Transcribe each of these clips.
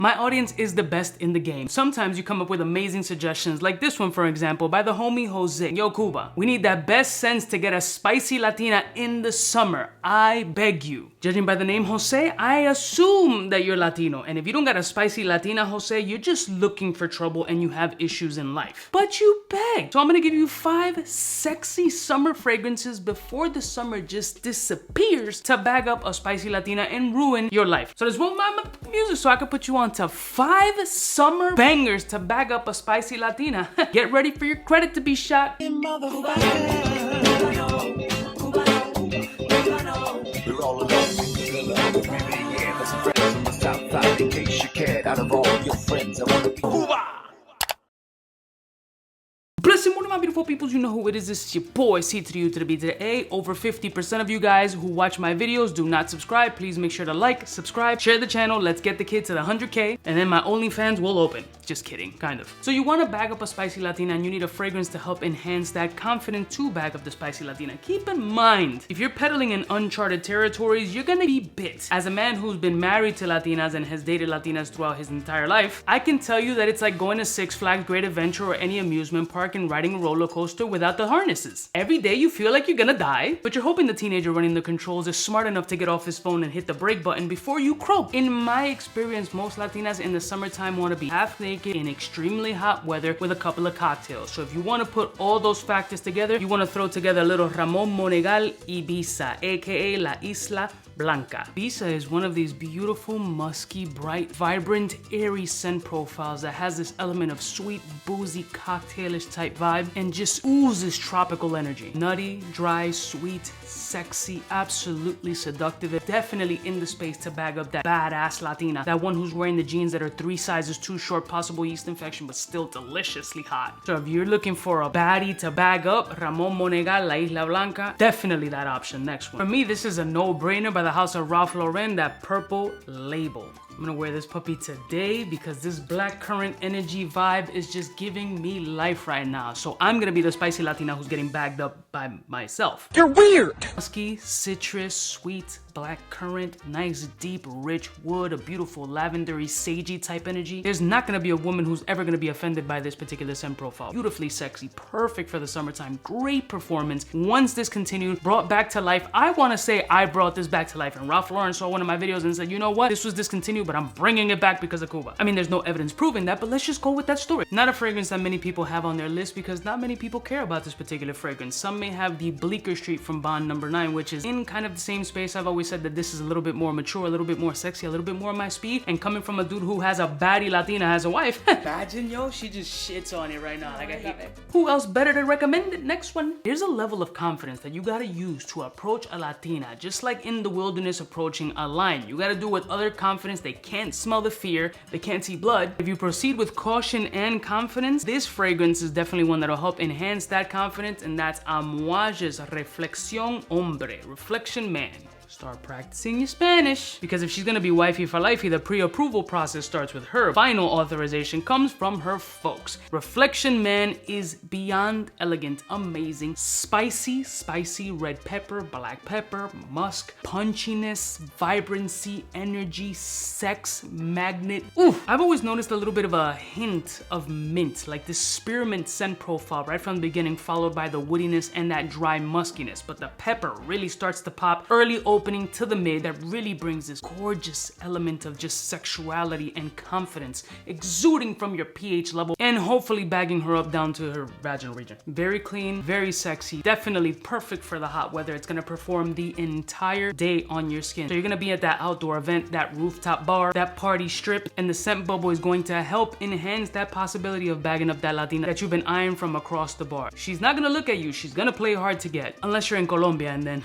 My audience is the best in the game. Sometimes you come up with amazing suggestions, like this one for example, by the homie Jose. Yo Cuba, we need that best sense to get a spicy Latina in the summer. I beg you. Judging by the name Jose, I assume that you're Latino. And if you don't got a spicy Latina, Jose, you're just looking for trouble and you have issues in life. But you beg. So I'm gonna give you 5 sexy summer fragrances before the summer just disappears to bag up a spicy Latina and ruin your life. So there's one my music so I can put you on to 5 summer bangers to bag up a spicy Latina. Get ready for your credit to be shot. We're all alone. Yeah, for some friends from the south side. In case you cared, out of all your friends, I want to be Cuba. Blessed morning, my beautiful peoples. You know who it is. This is your boy, C to the U to the B to the A. Over 50% of you guys who watch my videos do not subscribe. Please make sure to like, subscribe, share the channel. Let's get the kid to the 100K. And then my OnlyFans will open. Just kidding, kind of. So you want to bag up a spicy Latina and you need a fragrance to help enhance that confidence to bag up the spicy Latina. Keep in mind, if you're pedaling in uncharted territories, you're gonna be bit. As a man who's been married to Latinas and has dated Latinas throughout his entire life, I can tell you that it's like going to Six Flags Great Adventure or any amusement park and riding a roller coaster without the harnesses. Every day you feel like you're gonna die, but you're hoping the teenager running the controls is smart enough to get off his phone and hit the brake button before you croak. In my experience, most Latinas in the summertime want to be half naked in extremely hot weather with a couple of cocktails. So if you want to put all those factors together, you want to throw together a little Ramon Monegal Ibiza, aka La Isla Blanca. Pisa is one of these beautiful, musky, bright, vibrant, airy scent profiles that has this element of sweet, boozy, cocktailish type vibe and just oozes tropical energy. Nutty, dry, sweet, sexy, absolutely seductive. Definitely in the space to bag up that badass Latina. That one who's wearing the jeans that are 3 sizes too short, possible yeast infection, but still deliciously hot. So if you're looking for a baddie to bag up, Ramon Monegal, La Isla Blanca, definitely that option. Next one. For me, this is a no-brainer by the house of Ralph Lauren, that purple label. I'm gonna wear this puppy today because this black currant energy vibe is just giving me life right now. So I'm gonna be the spicy Latina who's getting bagged up by myself. You're weird! Musky, citrus, sweet, black currant, nice, deep, rich wood, a beautiful lavendery, sagey type energy. There's not gonna be a woman who's ever gonna be offended by this particular scent profile. Beautifully sexy, perfect for the summertime, great performance. Once discontinued, brought back to life. I wanna say I brought this back to life, and Ralph Lauren saw one of my videos and said, you know what, this was discontinued, but I'm bringing it back because of Cuba. I mean, there's no evidence proving that, but let's just go with that story. Not a fragrance that many people have on their list because not many people care about this particular fragrance. Some may have the Bleecker Street from Bond No. 9, which is in kind of the same space. I've always said that this is a little bit more mature, a little bit more sexy, a little bit more my speed, and coming from a dude who has a baddie Latina as a wife. Imagine, yo, she just shits on it right now. Like, I hate it. Who else better to recommend it? Next one. There's a level of confidence that you gotta use to approach a Latina, just like in the wilderness approaching a lion. You gotta do it with other confidence. They can't smell the fear, they can't see blood. If you proceed with caution and confidence, this fragrance is definitely one that'll help enhance that confidence, and that's Amouage's Reflection Hombre, Reflection Man. Start practicing your Spanish. Because if she's gonna be wifey for lifey, the pre-approval process starts with her. Final authorization comes from her folks. Reflection Man is beyond elegant, amazing, spicy, red pepper, black pepper, musk, punchiness, vibrancy, energy, sex, magnet. Oof! I've always noticed a little bit of a hint of mint, like this spearmint scent profile right from the beginning, followed by the woodiness and that dry muskiness. But the pepper really starts to pop early opening to the mid that really brings this gorgeous element of just sexuality and confidence exuding from your pH level and hopefully bagging her up down to her vaginal region. Very clean, very sexy, definitely perfect for the hot weather. It's gonna perform the entire day on your skin. So you're gonna be at that outdoor event, that rooftop bar, that party strip, and the scent bubble is going to help enhance that possibility of bagging up that Latina that you've been eyeing from across the bar. She's not gonna look at you, she's gonna play hard to get, unless you're in Colombia, and then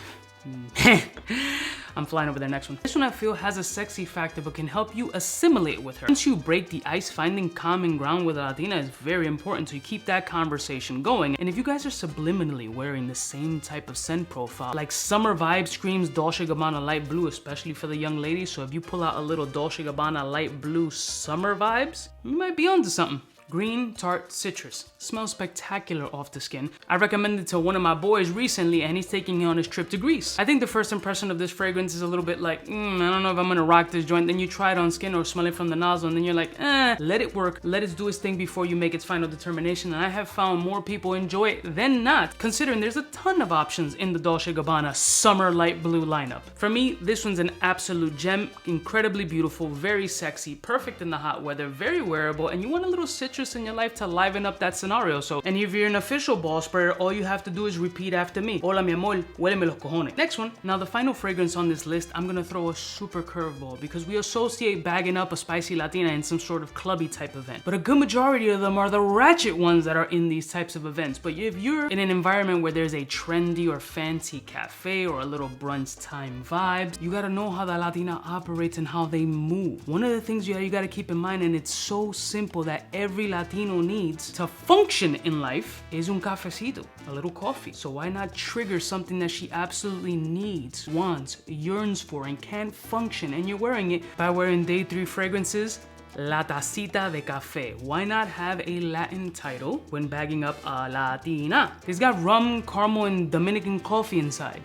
I'm flying over there. Next one. This one I feel has a sexy factor but can help you assimilate with her. Once you break the ice, finding common ground with a Latina is very important to keep that conversation going. And if you guys are subliminally wearing the same type of scent profile, like summer vibe screams Dolce Gabbana light blue, especially for the young ladies. So if you pull out a little Dolce Gabbana light blue summer vibes, you might be onto something. Green Tart Citrus. Smells spectacular off the skin. I recommended it to one of my boys recently and he's taking it on his trip to Greece. I think the first impression of this fragrance is a little bit like, I don't know if I'm gonna rock this joint. Then you try it on skin or smell it from the nozzle and then you're like, let it work. Let it do its thing before you make its final determination. And I have found more people enjoy it than not, considering there's a ton of options in the Dolce Gabbana Summer Light Blue lineup. For me, this one's an absolute gem. Incredibly beautiful, very sexy, perfect in the hot weather, very wearable, and you want a little citrus in your life to liven up that scenario. So, and if you're an official ball sprayer, all you have to do is repeat after me. Hola mi amor, huéleme los cojones. Next one. Now the final fragrance on this list, I'm gonna throw a super curveball because we associate bagging up a spicy Latina in some sort of clubby type event. But a good majority of them are the ratchet ones that are in these types of events. But if you're in an environment where there's a trendy or fancy cafe or a little brunch time vibe, you gotta know how the Latina operates and how they move. One of the things you gotta keep in mind, and it's so simple that every Latino needs to function in life, is un cafecito, a little coffee. So why not trigger something that she absolutely needs, wants, yearns for, and can't function, and you're wearing it by wearing day 3 fragrances? La Casita Cafe. Why not have a Latin title when bagging up a Latina? It's got rum, caramel, and Dominican coffee inside.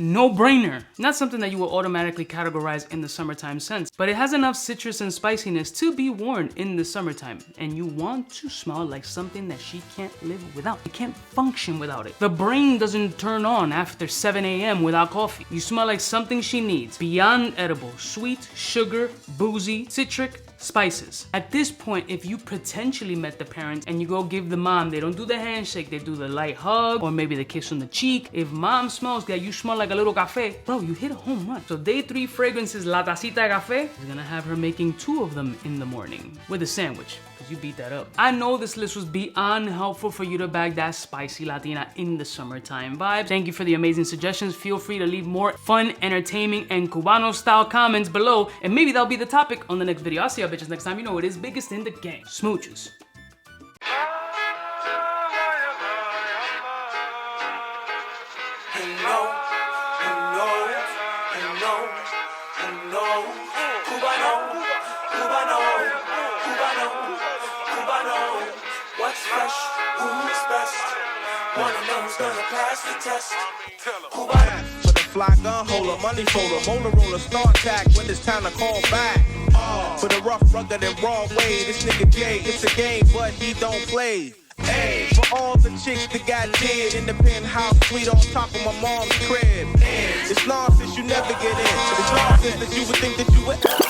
No brainer. Not something that you will automatically categorize in the summertime sense, but it has enough citrus and spiciness to be worn in the summertime. And you want to smell like something that she can't live without. You can't function without it. The brain doesn't turn on after 7 a.m. without coffee. You smell like something she needs. Beyond edible, sweet, sugar, boozy, citric, spices. At this point, if you potentially met the parents and you go give the mom, they don't do the handshake, they do the light hug or maybe the kiss on the cheek. If mom smells that you smell like a little cafe, bro, you hit a home run. So day 3 fragrances La Casita Cafe is gonna have her making 2 of them in the morning with a sandwich, because you beat that up. I know this list was beyond helpful for you to bag that spicy Latina in the summertime vibe. Thank you for the amazing suggestions. Feel free to leave more fun, entertaining, and Cubano style comments below, and maybe that'll be the topic on the next video. I'll see y'all bitches next time. You know it is biggest in the game. Smooches. What's fresh? Who's best? Wanna know who's gonna pass the test? For the fly gun holder, money folder, Motorola, start tag when it's time to call back. For the rough, rugged, and raw way, this nigga Jay, it's a game, but he don't play. Hey, for all the chicks that got dead in the penthouse suite on top of my mom's crib. It's nonsense you never get in. It's nonsense that you would think that you would.